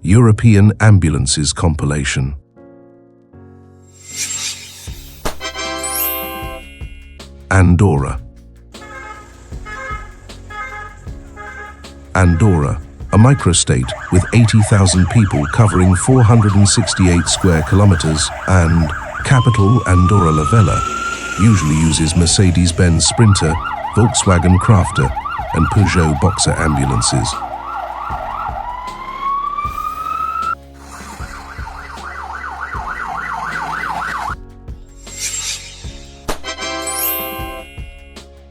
European Ambulances compilation. Andorra. Andorra, a microstate with 80,000 people covering 468 square kilometers, and capital Andorra la Vella, usually uses Mercedes-Benz Sprinter, Volkswagen Crafter, and Peugeot Boxer ambulances.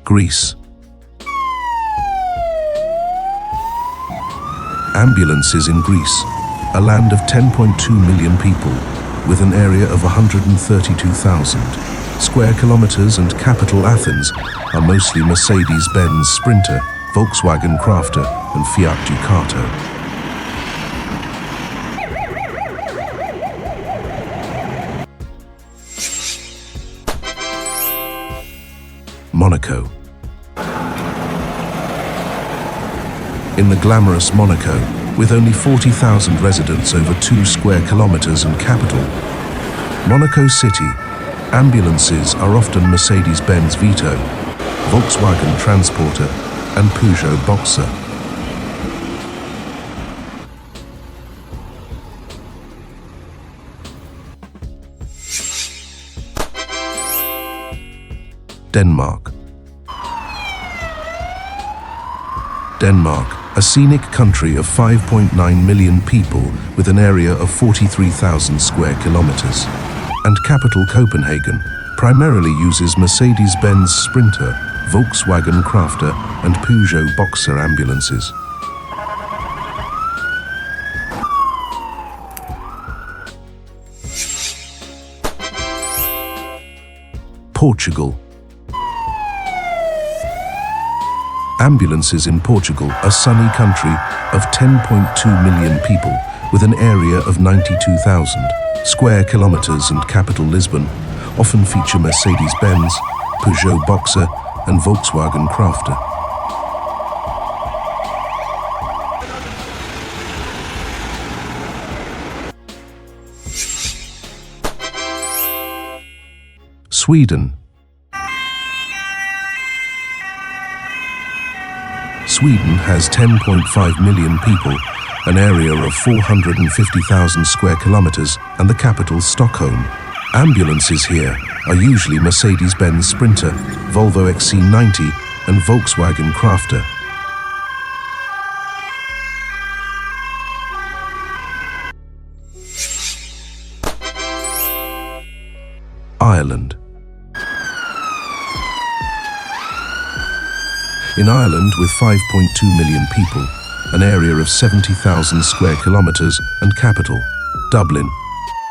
Greece. Ambulances in Greece, a land of 10.2 million people, with an area of 132,000 square kilometers, and capital Athens are mostly Mercedes-Benz Sprinter, Volkswagen Crafter, and Fiat Ducato. Monaco. In the glamorous Monaco, with only 40,000 residents over 2 square kilometers and capital, Monaco City, ambulances are often Mercedes-Benz Vito, Volkswagen Transporter, and Peugeot Boxer. Denmark. Denmark, a scenic country of 5.9 million people with an area of 43,000 square kilometers, and capital Copenhagen, primarily uses Mercedes-Benz Sprinter, Volkswagen Crafter, and Peugeot Boxer ambulances. Portugal. Ambulances in Portugal, a sunny country of 10.2 million people with an area of 92,000 square kilometers, and capital Lisbon, often feature Mercedes-Benz, Peugeot Boxer, and Volkswagen Crafter. Sweden. Sweden has 10.5 million people, an area of 450,000 square kilometers, and the capital Stockholm. Ambulances here are usually Mercedes-Benz Sprinter, Volvo XC90, and Volkswagen Crafter. Ireland. In Ireland, with 5.2 million people, an area of 70,000 square kilometers, and capital, Dublin,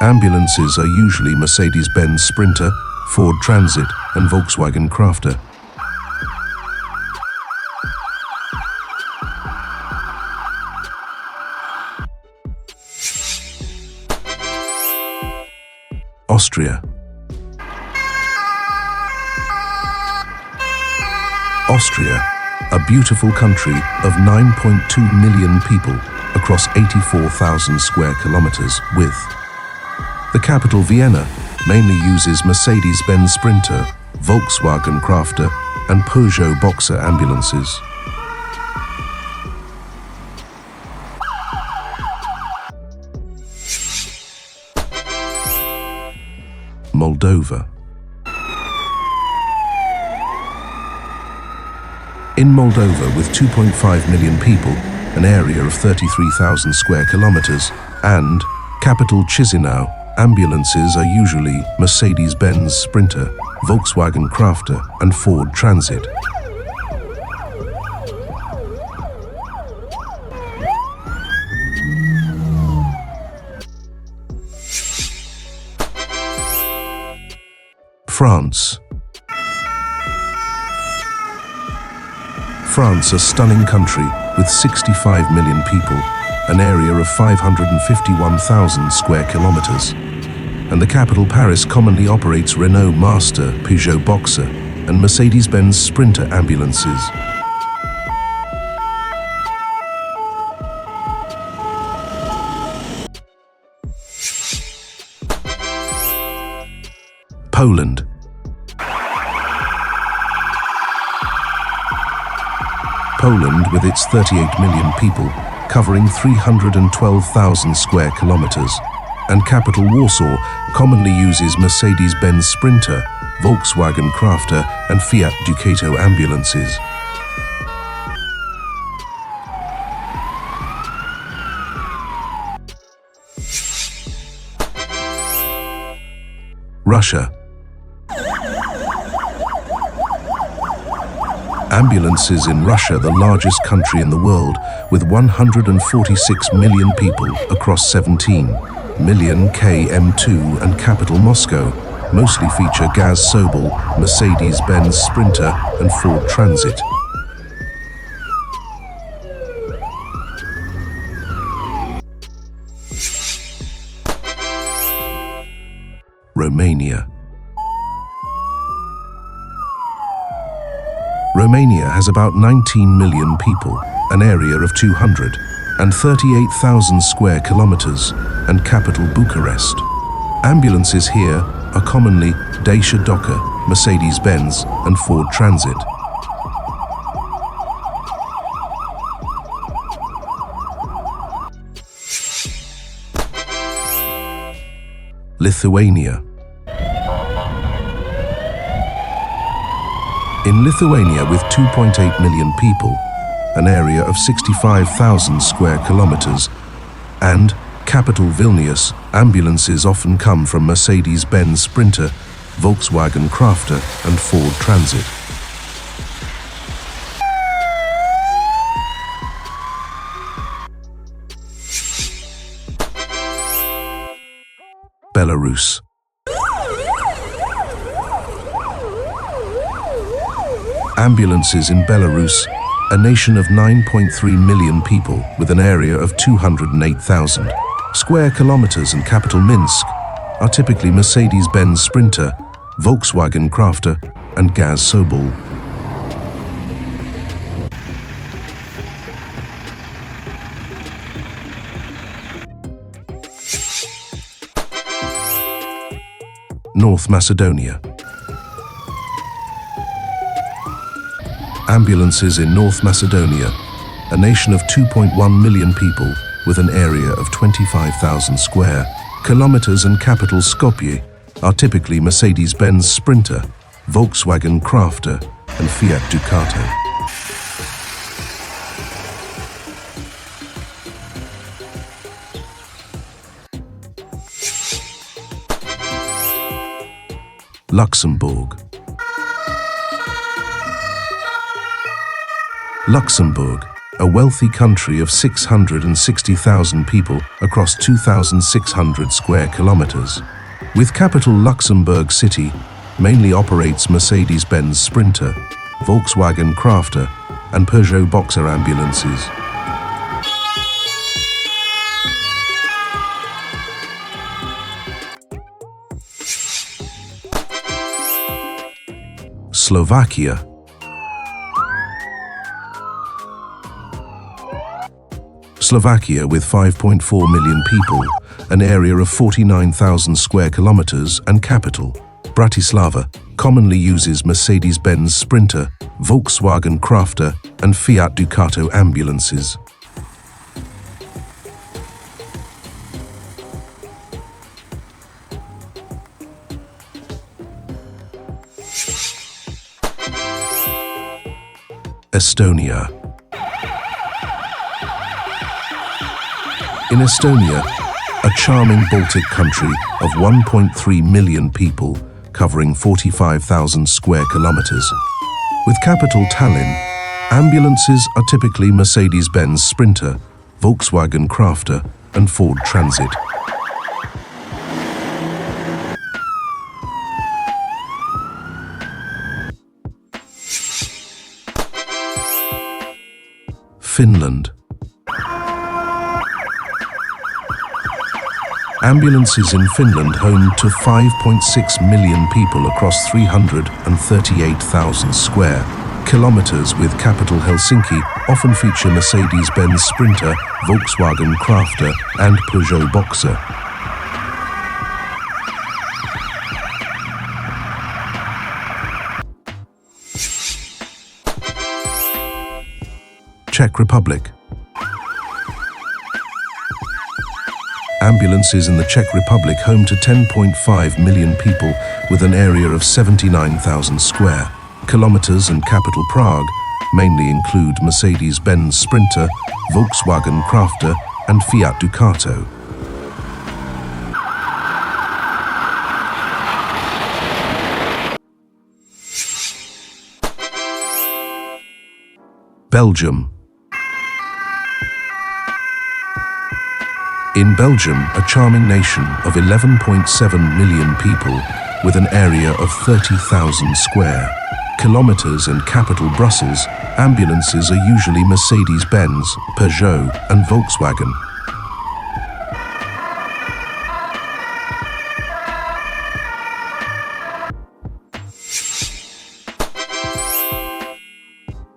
ambulances are usually Mercedes-Benz Sprinter, Ford Transit, and Volkswagen Crafter. Austria. Austria, a beautiful country of 9.2 million people across 84,000 square kilometers, with the capital Vienna mainly uses Mercedes-Benz Sprinter, Volkswagen Crafter, and Peugeot Boxer ambulances. Moldova. In Moldova, with 2.5 million people, an area of 33,000 square kilometers, and capital Chisinau, ambulances are usually Mercedes-Benz Sprinter, Volkswagen Crafter, and Ford Transit. France. France, a stunning country with 65 million people, an area of 551,000 square kilometers, and the capital Paris commonly operates Renault Master, Peugeot Boxer, and Mercedes-Benz Sprinter ambulances. Poland. Poland, with its 38 million people, covering 312,000 square kilometers, and capital Warsaw, commonly uses Mercedes-Benz Sprinter, Volkswagen Crafter, and Fiat Ducato ambulances. Russia. Ambulances in Russia, the largest country in the world, with 146 million people across 17 million km2 and capital Moscow, mostly feature Gaz Sobel, Mercedes-Benz Sprinter and Ford Transit. Romania. Romania has about 19 million people, an area of 238,000 square kilometers, and capital Bucharest. Ambulances here are commonly Dacia Docker, Mercedes-Benz, and Ford Transit. Lithuania. In Lithuania, with 2.8 million people, an area of 65,000 square kilometers, and capital Vilnius, ambulances often come from Mercedes-Benz Sprinter, Volkswagen Crafter, and Ford Transit. Belarus. Ambulances in Belarus, a nation of 9.3 million people with an area of 208,000 square kilometers and capital Minsk, are typically Mercedes-Benz Sprinter, Volkswagen Crafter, and Gaz Sobel. North Macedonia. Ambulances in North Macedonia, a nation of 2.1 million people with an area of 25,000 square kilometers and capital Skopje, are typically Mercedes-Benz Sprinter, Volkswagen Crafter, and Fiat Ducato. Luxembourg. Luxembourg, a wealthy country of 660,000 people across 2,600 square kilometers, with capital Luxembourg City, mainly operates Mercedes-Benz Sprinter, Volkswagen Crafter, and Peugeot Boxer ambulances. Slovakia. Slovakia, with 5.4 million people, an area of 49,000 square kilometers, and capital Bratislava, commonly uses Mercedes-Benz Sprinter, Volkswagen Crafter, and Fiat Ducato ambulances. Estonia. In Estonia, a charming Baltic country of 1.3 million people, covering 45,000 square kilometers. With capital Tallinn, ambulances are typically Mercedes-Benz Sprinter, Volkswagen Crafter, and Ford Transit. Finland. Ambulances in Finland home to 5.6 million people across 338,000 square kilometers, with capital Helsinki, often feature Mercedes-Benz Sprinter, Volkswagen Crafter, and Peugeot Boxer. Czech Republic. Ambulances in the Czech Republic home to 10.5 million people with an area of 79,000 square kilometers, and capital Prague mainly include Mercedes-Benz Sprinter, Volkswagen Crafter and Fiat Ducato. Belgium. In Belgium, a charming nation of 11.7 million people with an area of 30,000 square kilometers and capital Brussels, ambulances are usually Mercedes-Benz, Peugeot and Volkswagen.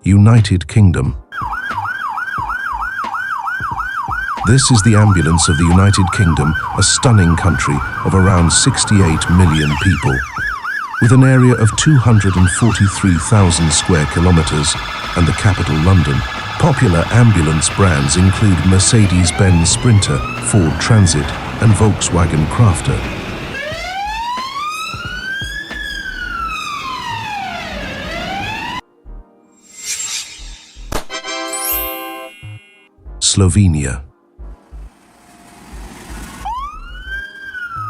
United Kingdom. This is the ambulance of the United Kingdom, a stunning country of around 68 million people, with an area of 243,000 square kilometers and the capital London. Popular ambulance brands include Mercedes-Benz Sprinter, Ford Transit and Volkswagen Crafter. Slovenia.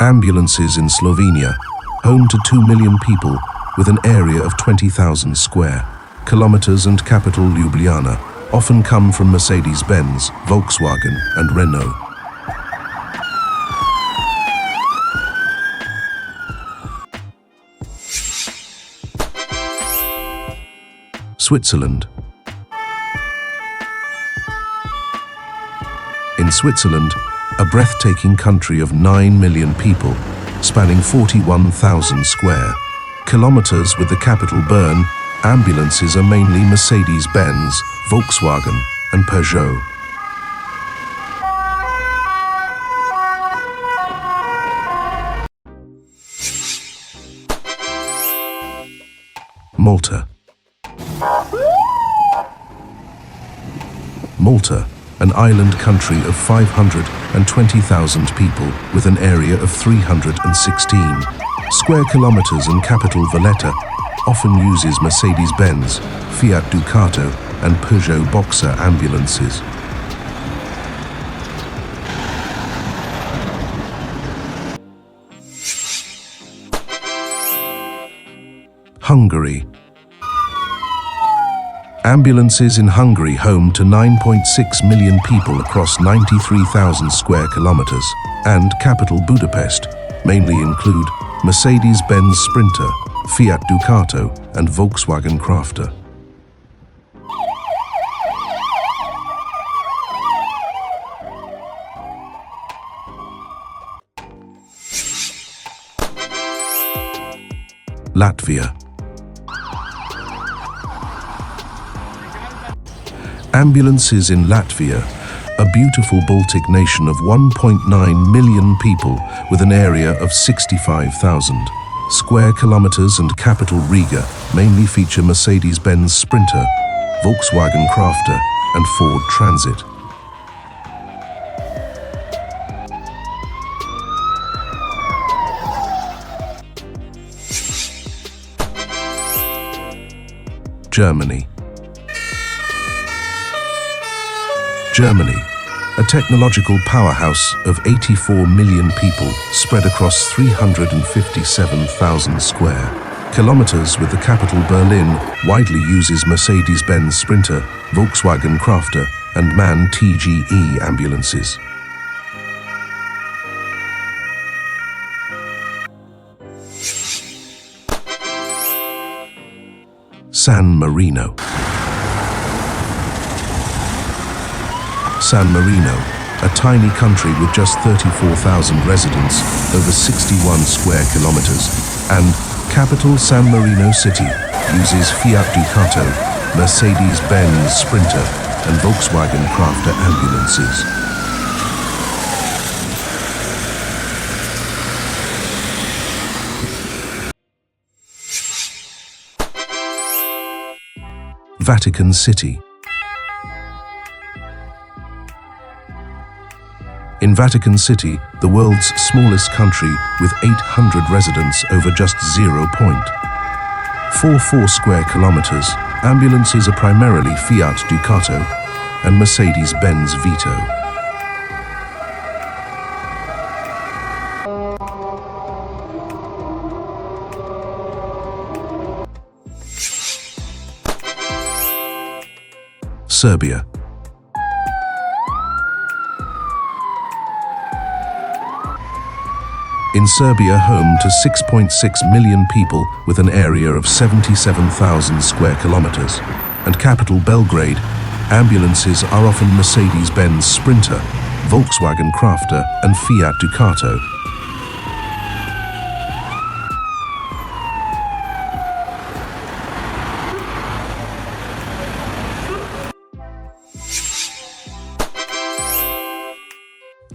Ambulances in Slovenia, home to 2 million people with an area of 20,000 square kilometers and capital Ljubljana, often come from Mercedes-Benz, Volkswagen and Renault. Switzerland. In Switzerland, a breathtaking country of 9 million people, spanning 41,000 square kilometers with the capital Bern, ambulances are mainly Mercedes-Benz, Volkswagen and Peugeot. Malta. Malta, an island country of 520,000 people with an area of 316 square kilometers, and capital Valletta often uses Mercedes-Benz, Fiat Ducato and Peugeot Boxer ambulances. Hungary. Ambulances in Hungary, home to 9.6 million people across 93,000 square kilometers, and capital Budapest, mainly include Mercedes-Benz Sprinter, Fiat Ducato and Volkswagen Crafter. Latvia. Ambulances in Latvia, a beautiful Baltic nation of 1.9 million people with an area of 65,000 square kilometers and capital Riga, mainly feature Mercedes-Benz Sprinter, Volkswagen Crafter and Ford Transit. Germany. Germany, a technological powerhouse of 84 million people spread across 357,000 square kilometers with the capital Berlin, widely uses Mercedes-Benz Sprinter, Volkswagen Crafter and MAN TGE ambulances. San Marino. San Marino, a tiny country with just 34,000 residents, over 61 square kilometers, and capital San Marino City uses Fiat Ducato, Mercedes-Benz Sprinter and Volkswagen Crafter ambulances. Vatican City. In Vatican City, the world's smallest country with 800 residents over just 0.44 square kilometers, ambulances are primarily Fiat Ducato and Mercedes-Benz Vito. Serbia. In Serbia, home to 6.6 million people with an area of 77,000 square kilometers, and capital Belgrade, ambulances are often Mercedes-Benz Sprinter, Volkswagen Crafter, and Fiat Ducato.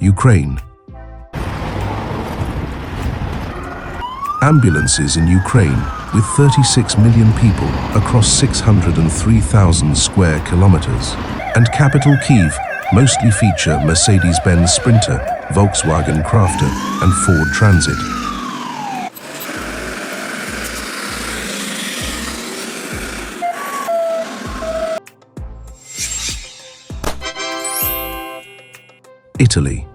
Ukraine. Ambulances in Ukraine, with 36 million people across 603,000 square kilometers, and capital Kyiv, mostly feature Mercedes-Benz Sprinter, Volkswagen Crafter, and Ford Transit. Italy.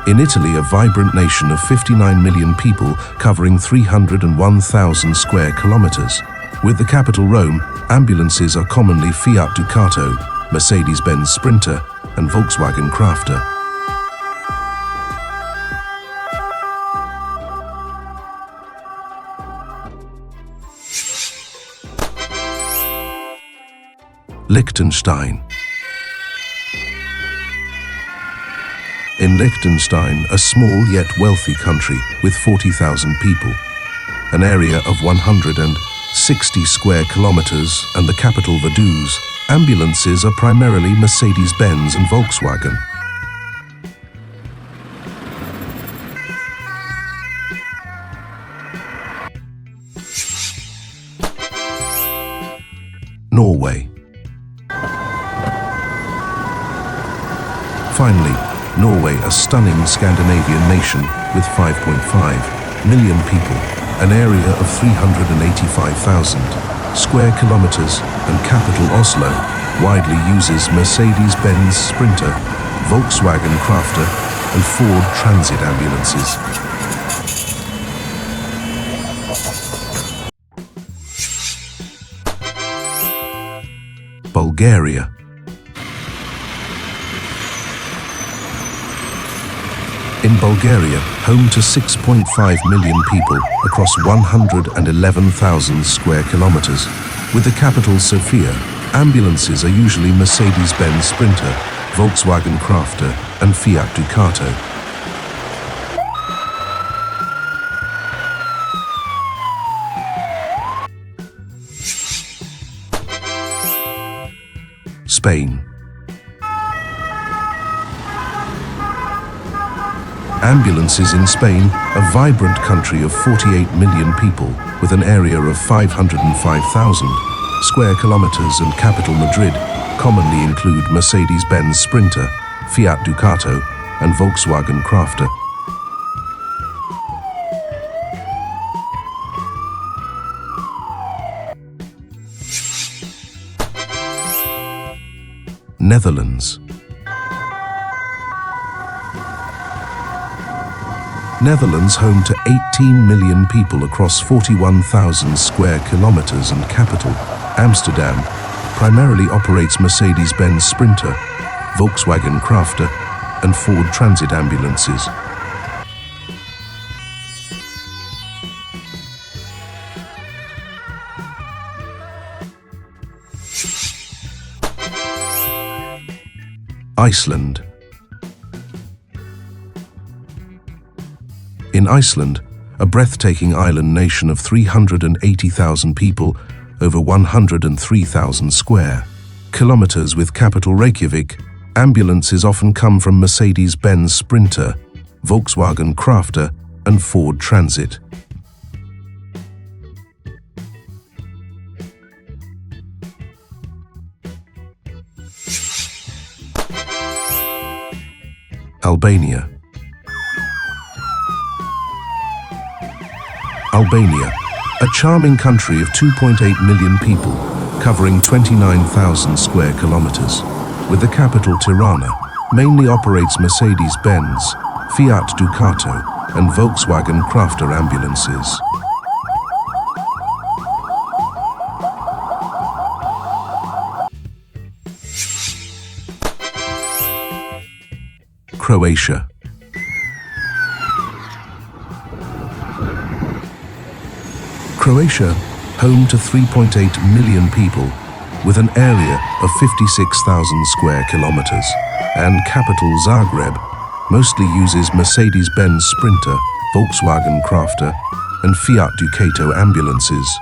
In Italy, a vibrant nation of 59 million people covering 301,000 square kilometers. With the capital Rome, ambulances are commonly Fiat Ducato, Mercedes-Benz Sprinter, and Volkswagen Crafter. Liechtenstein. In Liechtenstein, a small yet wealthy country with 40,000 people, an area of 160 square kilometers, and the capital Vaduz, ambulances are primarily Mercedes-Benz and Volkswagen. Norway. Finally, Norway, a stunning Scandinavian nation with 5.5 million people, an area of 385,000 square kilometers, and capital Oslo, widely uses Mercedes-Benz Sprinter, Volkswagen Crafter, and Ford Transit ambulances. Bulgaria. In Bulgaria, home to 6.5 million people across 111,000 square kilometers, with the capital Sofia, ambulances are usually Mercedes-Benz Sprinter, Volkswagen Crafter, and Fiat Ducato. Spain. Ambulances in Spain, a vibrant country of 48 million people with an area of 505,000 square kilometers, and capital Madrid, commonly include Mercedes-Benz Sprinter, Fiat Ducato, and Volkswagen Crafter. Netherlands. Netherlands, home to 18 million people across 41,000 square kilometers, and capital, Amsterdam, primarily operates Mercedes-Benz Sprinter, Volkswagen Crafter, and Ford Transit ambulances. Iceland. In Iceland, a breathtaking island nation of 380,000 people over 103,000 square kilometers, with capital Reykjavik, ambulances often come from Mercedes-Benz Sprinter, Volkswagen Crafter, and Ford Transit. Albania. Albania, a charming country of 2.8 million people, covering 29,000 square kilometers. With the capital Tirana, mainly operates Mercedes-Benz, Fiat Ducato, and Volkswagen Crafter ambulances. Croatia. Croatia, home to 3.8 million people, with an area of 56,000 square kilometers, and capital Zagreb, mostly uses Mercedes-Benz Sprinter, Volkswagen Crafter, and Fiat Ducato ambulances.